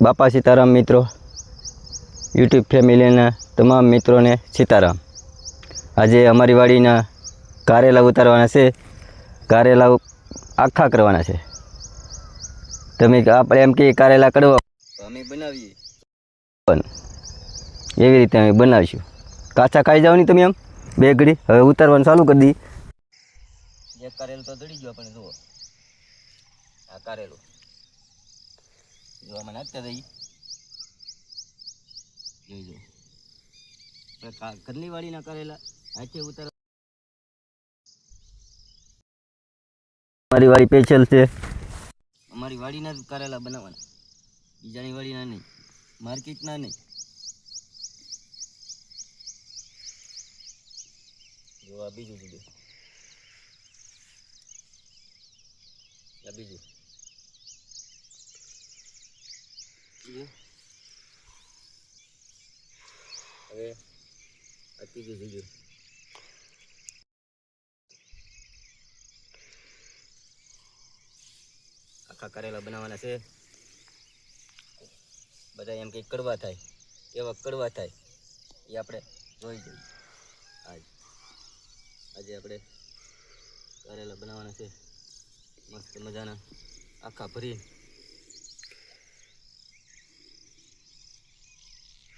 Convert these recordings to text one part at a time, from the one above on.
બાપા સીતારામ મિત્રો, યુટ્યુબ ફેમિલીના તમામ મિત્રોને સીતારામ। આજે અમારી વાડીના કારેલા ઉતારવાના છે। કારેલા આખા કરવાના છે। તમે આપણે એમ કે કારેલા કડવા અમે બનાવીએ પણ એવી રીતે અમે બનાવીશું। કાચા ખાઈ જાવ નહીં તમે આમ બે ઘડી। હવે ઉતારવાનું ચાલુ કરી દી। એક કારેલું તો દડી ગયો આપણે જુઓ। આ કારેલું જો આમાં નાખતા જઈએ। જોઈ જો ઘરની વાડીના કારેલા હાથે ઉતાર। અમારી વાડી સ્પેશિયલ છે। અમારી વાડીના જ કારેલા બનાવવાના, બીજાની વાડીના નહીં, માર્કેટના નહીં। જો આ બીજું જુદું, આ બીજું હવે આ ત્રીજું જુદું। આખા કારેલા બનાવવાના છે। બધા એમ કંઈક કડવા થાય, કેવા કડવા થાય એ આપણે જોઈ જઈએ। આજે આપણે કારેલા બનાવવાના છે મસ્ત મજાના, આખા ભરી।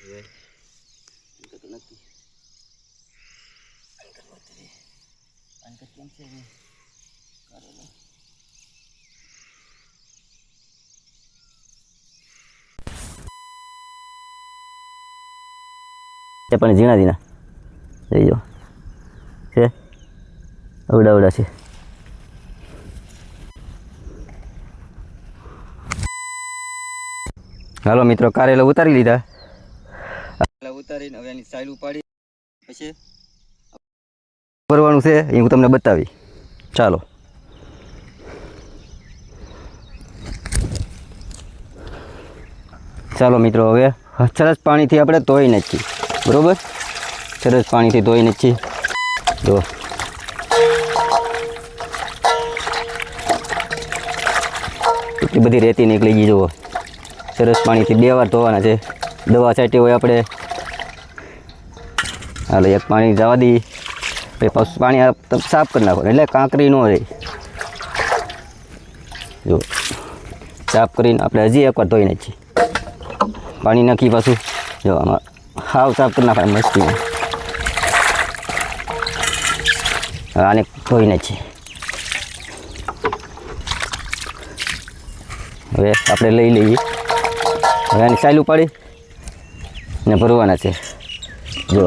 હવે નક્કી કેમ છે કારેલા પણ ઝીણા ઝીણા જોઈ જો છે, અવડા અવડા છે। હાલો મિત્રો, કારેલા ઉતારી લીધા। ઉતારીને હવે એની સાઈડ ઉપાડી પછી ભરવાનું છે એ હું તમને બતાવી। ચાલો ચાલો મિત્રો, હવે સરસ પાણીથી આપણે ધોઈ નાખીએ, બરાબર? સરસ પાણીથી ધોઈ નાખીએ। જો એટલી બધી રેતી નીકળી ગઈ। જુઓ, સરસ પાણીથી 2 વાર ધોવાના છે। દવા છાંટી હોય આપણે, હાલો એક પાણી જવા દઈએ, પછી પાછું પાણી સાફ કરી નાખો એટલે કાંકરી ન રહે। જો સાફ કરીને આપણે હજી એકવાર ધોઈ નાખીએ, પાણી નાખી પાછું। જો આમાં હાવ સાફ કરી નાખવાના મસ્તી। આને ધોઈ નાખીએ। હવે આપણે લઈ લઈએ। હવે આની સાઈલ ઉપાડી ને ભરવાના છે। જો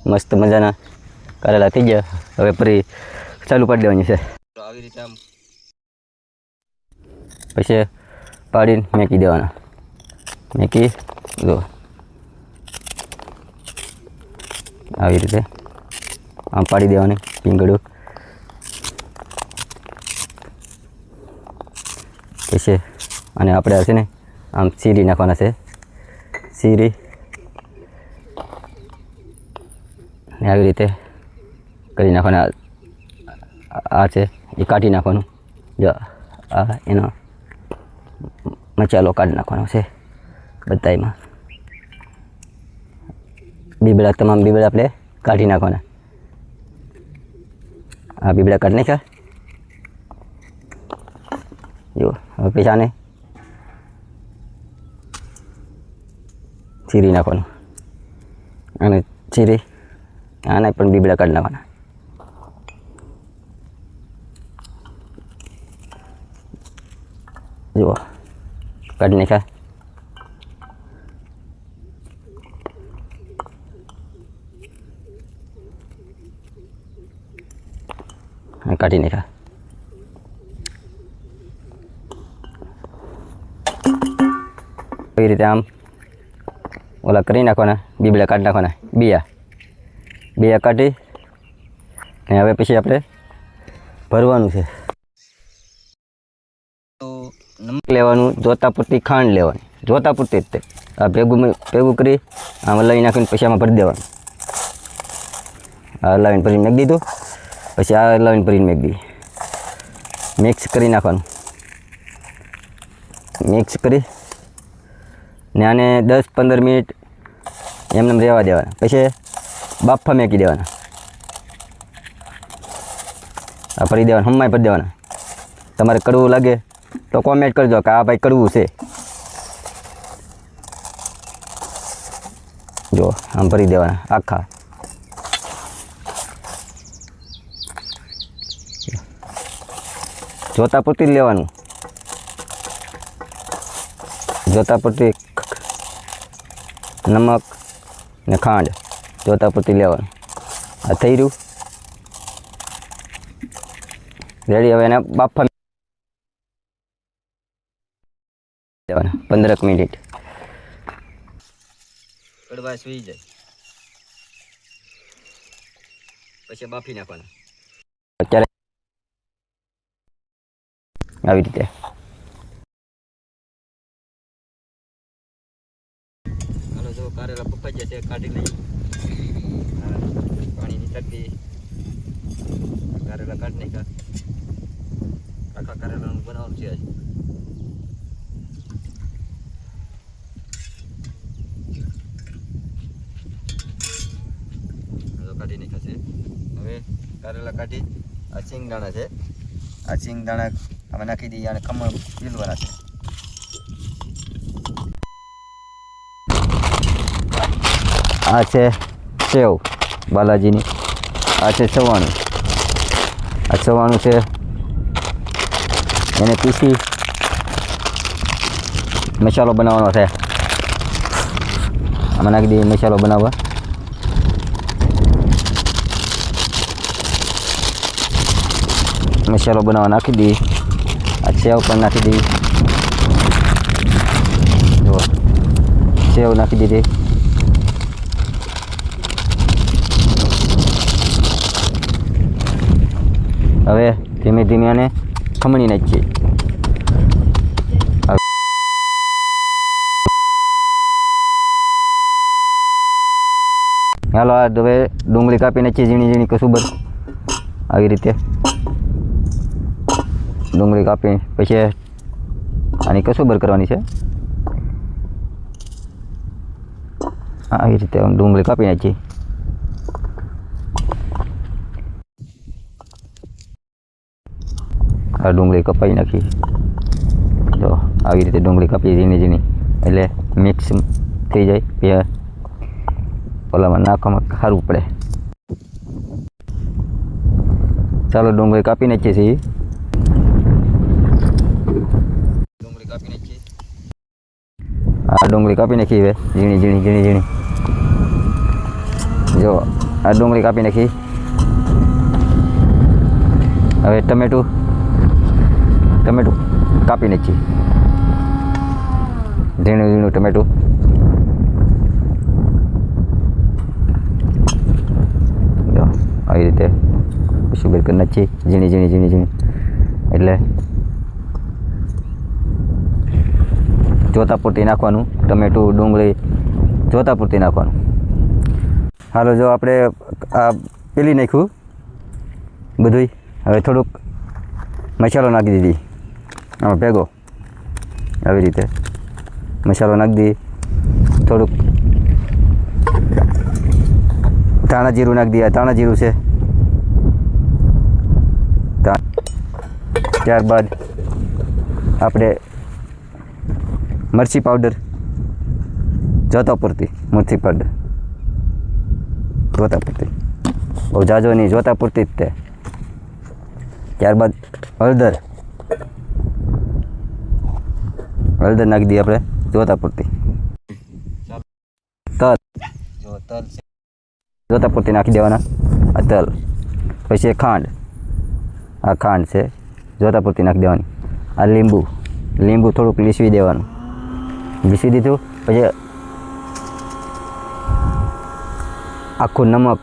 મસ્ત મજાના કારેલા થઈ ગયા। હવે ફરી ચાલુ પાડી દેવાની છે। આવી રીતે આમ પછી પાડીને મેકી દેવાના। મેકી જો આવી રીતે આમ પાડી દેવાની પીંગળું। પછી અને આપણે છે ને આમ ચીરી નાખવાના છે। ચીરી આવી રીતે કરી નાખવાના। આ છે એ કાઢી નાખવાનું। જો આ એનો મસાલો કાઢી નાખવાનો છે બધામાં। બીબડા, તમામ બીબડા આપણે કાઢી નાખવાના। આ બીબડા કાઢી નાખ્યા। જો હવે પછી આને ચીરી નાખવાનું। અને ચીરી આને પણ બીબડા કાઢી નાખવાના। જુઓ કાઢી નાખ્યા। કાઢી નાખ્યા। એવી રીતે આમ ઓલા કરી નાખવાના, બીબડા કાઢી નાખવાના। બીયા કાઢી અને હવે પછી આપણે ભરવાનું છે। તો નમક લેવાનું, જોતા પૂરતી ખાંડ લેવાની, જોતા પૂરતી જ તે આ ભેગું કરી આમાં લઈ નાખીને પછી આમાં ભરી દેવાનું। આ લાવીને ભરીને મેક દીધું, પછી આ લાવીને ભરીને મેક દી। મિક્સ કરી નાખવાનું। મિક્સ કરી ને આને 10-15 મિનિટ એમને રહેવા દેવાના. પછી બાફા મેકી દેવાના. આ ભરી દેવાના, હમાય ભરી દેવાના. તમારે કડવું લાગે તો કોમેન્ટ કરજો કે આ ભાઈ કડવું છે. જો આમ ભરી દેવાના આખા. જોતા પૂરતી જ લેવાનું. જોતા પૂરતી નમક ને ખાંડ જોતા પૂરતી લેવાનું. આ થઈ રહ્યું રેડી. હવે એને બાફા દેવાના 15 મિનિટ. કડવાશ સુઈ જાય પછી બાફી નાખવાના. અત્યારે આવી રીતે હાલો જો કારેલા પપ્પાઈ જશે, કાઢી લઈ પાણીની તકતી કારેલા કાઢી નાખ્યા. આખા કારેલાનું બનાવવાનું છે. કાઢી નાખ્યા છે. હવે કારેલા કાઢી આ સિંગદાણા છે. આ સિંગદાણા આમાં નાખી દઈએ અને ખમણ પીલવાના છે. આ છે સેવ બાલાજીની. આ છે સવાણું. આ સવાણું છે એને પીસી મસાલો બનાવવાનો છે. આમાં નાખી દઈએ મસાલો બનાવવા. મસાલો બનાવવા નાખી દઈએ. આ સેવ પણ નાખી દઈએ. જો સેવ નાખી દીધી. હવે ધીમે ધીમે આને ખમણી નાખીએ. હાલો આ હવે ડુંગળી કાપી નાખીએ ઝીણી ઝીણી કસુબર. આવી રીતે ડુંગળી કાપી પછી આની કસુબર કરવાની છે. આવી રીતે ડુંગળી કાપી નાખીએ. આ ડુંગળી કપાઈ નાખી. જો આવી રીતે ડુંગળી કાપી ઝીણી ઝીણી એટલે મિક્સ થઈ જાય. ઓલામાં નાખવામાં સારું પડે. ચાલો ડુંગળી કાપી નાખીએ છીએ. ડુંગળી કાપી નાખીએ. આ ડુંગળી કાપી નાખી. હવે ઝીણી ઝીણી ઝીણી ઝીણી. જો આ ડુંગળી કાપી નાખી. હવે ટમેટું કાપી નાખીએ. ઝીણું ઝીણું ટમેટું. આવી રીતે શુગર કરી નાખીએ ઝીણી ઝીણી ઝીણી ઝીણી. એટલે જોતા પૂરતી નાખવાનું. ટમેટું ડુંગળી જોતા પૂરતી નાખવાનું. હાલો જો આપણે આ પેલી નાખ્યું બધુંય. હવે થોડુંક મસાલો નાખી દીધી આમાં ભેગો. આવી રીતે મસાલો નાખી દઈએ. થોડુંક ધાણા જીરું નાખી દઈએ. ધાણા જીરું છે. ત્યારબાદ આપણે મરચી પાવડર જોતા પૂરતી. મરચી પાવડર જોતા પૂરતી, બહુ જાજો નહીં, જોતા પૂરતી જ તે. ત્યારબાદ હળદર નાખી દઈએ આપણે જોતા પૂરતી. તલ જોતા પૂરતી નાખી દેવાના. આ તલ. પછી ખાંડ. આ ખાંડ છે જોતા પૂરતી નાખી દેવાની. આ લીંબુ થોડુંક લીસવી દેવાનું. લીસવી દીધું પછી આખું નમક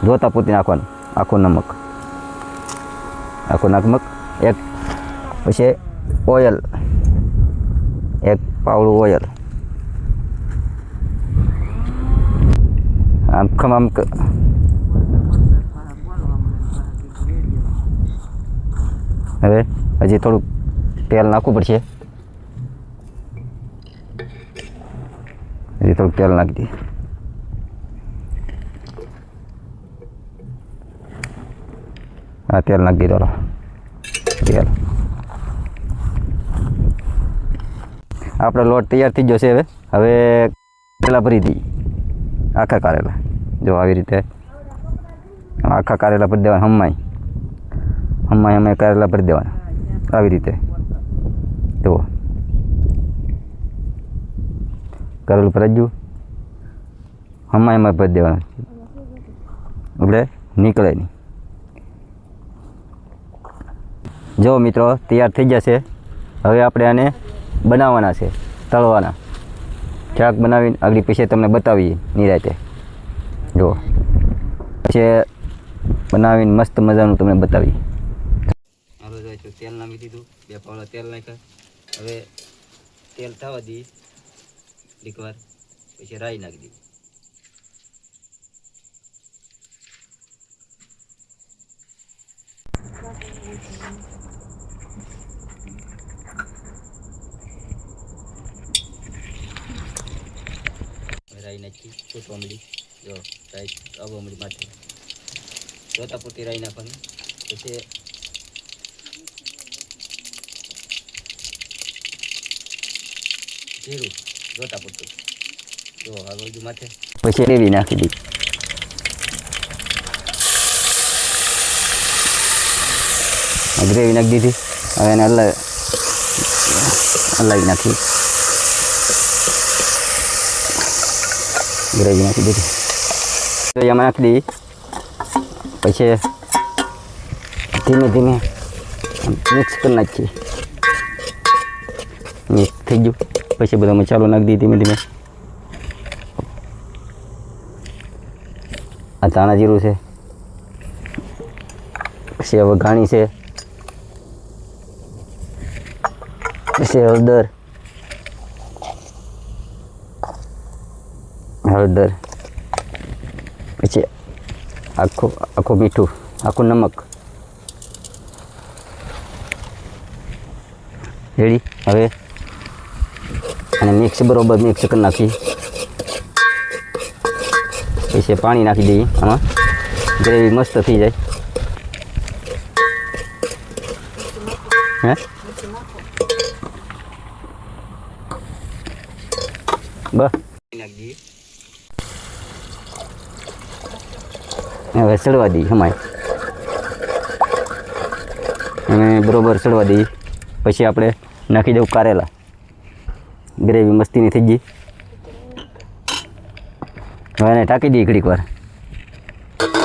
જોતા પૂરતી નાખવાનું. આખું નમક એક. પછી ઓઇલ, એક પાવડું ઓઇલ. આમ હવે હજી થોડુંક તેલ નાખવું પડશે. હજી થોડુંક તેલ નાખી દઈએ. હા, તેલ નાખી દીધો. તેલ આપણો લોટ તૈયાર થઈ ગયો છે. હવે કારેલા ભરી દઈએ. આખા કારેલા જો આવી રીતે આખા કારેલા ભરી દેવાના. હમાય કારેલા ભરી દેવાના આવી રીતે. જુઓ કારેલું ભરાઈ હમાય ભરી દેવાના એટલે નીકળે નહીં. જો મિત્રો તૈયાર થઈ જશે. હવે આપણે આને બનાવવાના છે, તળવાના. શાક બનાવીને આગળ પછી તમને બતાવીએ નિરાતે. જો પછી બનાવીને મસ્ત મજાનું તમને બતાવીએ. હાલો જાય તો તેલ નાખી દીધું. 2 પાવડા તેલ નાખ્યા. હવે તેલ થવા દઈએ એકવાર, પછી રાઈ નાખી દઈએ. રાઈ નાખી છૂટવા મળી. જો રાઈ આવવા મળી માથે. જોતા પૂરતી રાઈ નાખવાની. પછી જીરું જોતા પૂરતું. જો આ બધું માથે. પછી ગ્રેવી નાખી દીધી. ગ્રેવી નાખી દીધી. હવે એને હલાવી નાખી. ગ્રેવી નાખી દીધી. તો એમાં નાખી દઈએ. પછી ધીમે ધીમે મિક્સ કરી નાખીએ. મિક્સ થઈ ગયું. પછી બધો મસાલો નાખી દઈએ ધીમે ધીમે. આ ધાણા જીરું છે. પછી હવે ઘાણી છે. પછી હળદર, પછી આખું મીઠું, આખું નમક રેડી. હવે અને મિક્સ બરોબર મિક્સ કરી નાખી. પછી પાણી નાખી દઈએ. આમાં ગ્રેવી મસ્ત થઈ જાય. હે બસ નાખી દઈએ. હવે સડવા દઈએ. હમાય અને બરોબર સડવા દઈએ. પછી આપણે નાખી દઉં કારેલા. ગ્રેવી મસ્તીની થઈ ગઈ. હવે એને ઢાંકી દઈએ ઘડીક વાર.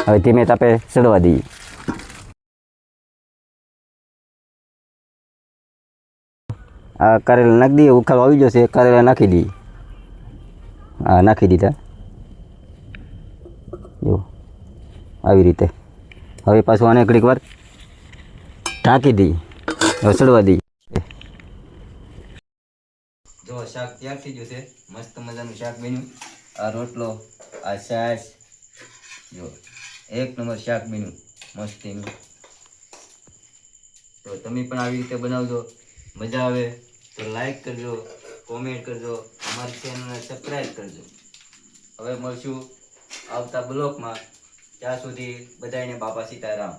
હવે ધીમે તાપે સડવા દઈએ. આ કારેલા નાખી દઈએ. ઉખાડો આવી જશે. કારેલા નાખી દઈએ. હા, નાખી દીધા. જો આવી રીતે. હવે પાછું આને ઘડીક વાર ઢાંકી દઈએ. હવે સડવા દઈએ. જો શાક તૈયાર થઈ ગયું છે. મસ્ત મજાનું શાક બન્યું. આ રોટલો, આ છાશ, જો એક નંબર શાક બન્યું મસ્તીનું. તો તમે પણ આવી રીતે બનાવજો. મજા આવે તો લાઈક કરજો, કોમેન્ટ કરજો, અમારી ચેનલને સબસ્ક્રાઈબ કરજો. હવે મળશું આવતા બ્લોગમાં. ત્યાં સુધી બધાને બાપા સીતારામ.